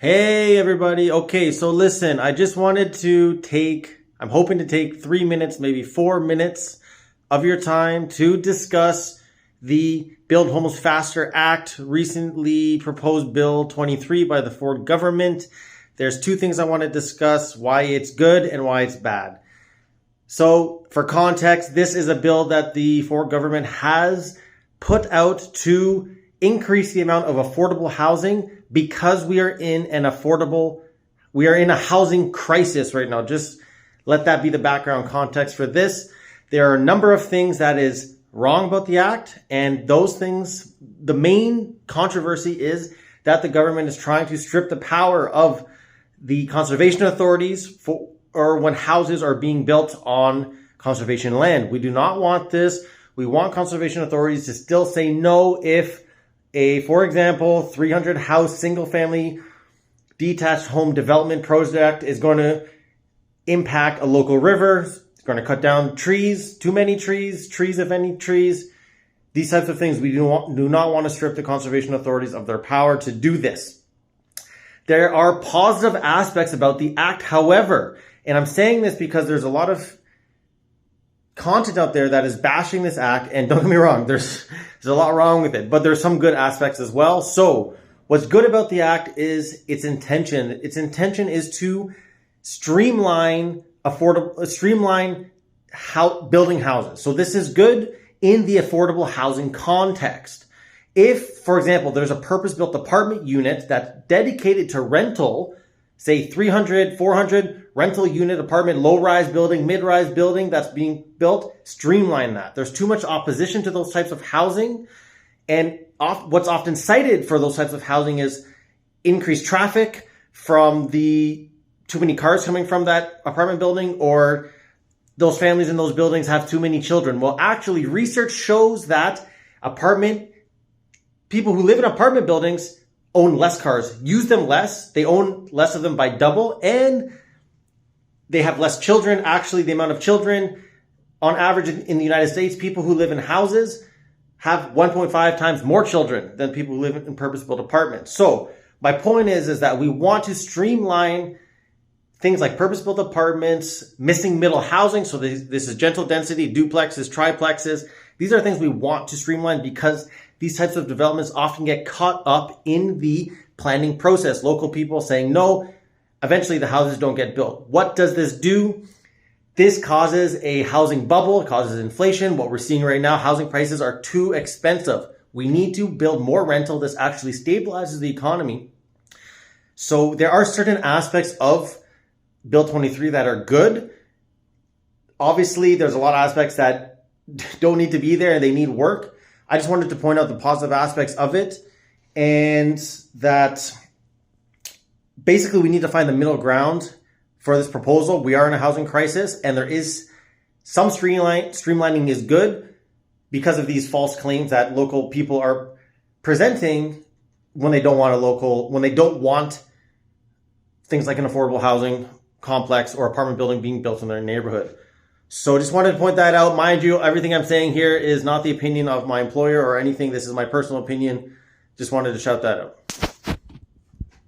Hey everybody. Okay, so listen, I just wanted to I'm hoping to take 3 minutes, maybe 4 minutes of your time to discuss the Build Homes Faster Act, recently proposed Bill 23 by the Ford government. There's two things I want to discuss, why it's good and why it's bad. So for context, this is a bill that the Ford government has put out to increase the amount of affordable housing because we are in a housing crisis right now. Just let that be the background context for this. There are a number of things that is wrong about the act, and those things, the main controversy is that the government is trying to strip the power of the conservation authorities or when houses are being built on conservation land. We do not want this. We want conservation authorities to still say no if for example, 300 house single family detached home development project is going to impact a local river. It's going to cut down trees, too many trees if any trees. These types of things, we do not want to strip the conservation authorities of their power to do this. There are positive aspects about the act, however, and I'm saying this because there's a lot of content out there that is bashing this act, and don't get me wrong, there's a lot wrong with it, but there's some good aspects as well. So what's good about the act is its intention. Its intention is to streamline building houses. So this is good in the affordable housing context. If, for example, there's a purpose-built apartment unit that's dedicated to rental, say 300, 400 rental unit apartment, low-rise building, mid-rise building that's being built, streamline that. There's too much opposition to those types of housing. And what's often cited for those types of housing is increased traffic from the too many cars coming from that apartment building, or those families in those buildings have too many children. Well, actually, research shows that people who live in apartment buildings own less cars, use them less, they own less of them by double, and they have less children. Actually, the amount of children on average in the United States, people who live in houses have 1.5 times more children than people who live in purpose-built apartments. So my point is that we want to streamline things like purpose-built apartments, missing middle housing. So this is gentle density, duplexes, triplexes. These are things we want to streamline because these types of developments often get caught up in the planning process. Local people saying no, eventually the houses don't get built. What does this do? This causes a housing bubble, it causes inflation. What we're seeing right now, housing prices are too expensive. We need to build more rental. This actually stabilizes the economy. So there are certain aspects of Bill 23 that are good. Obviously, there's a lot of aspects that don't need to be there and they need work. I just wanted to point out the positive aspects of it, and that basically we need to find the middle ground for this proposal. We are in a housing crisis, and there is some streamlining is good because of these false claims that local people are presenting when they don't want things like an affordable housing complex or apartment building being built in their neighborhood. So just wanted to point that out. Mind you, everything I'm saying here is not the opinion of my employer or anything. This is my personal opinion. Just wanted to shout that out.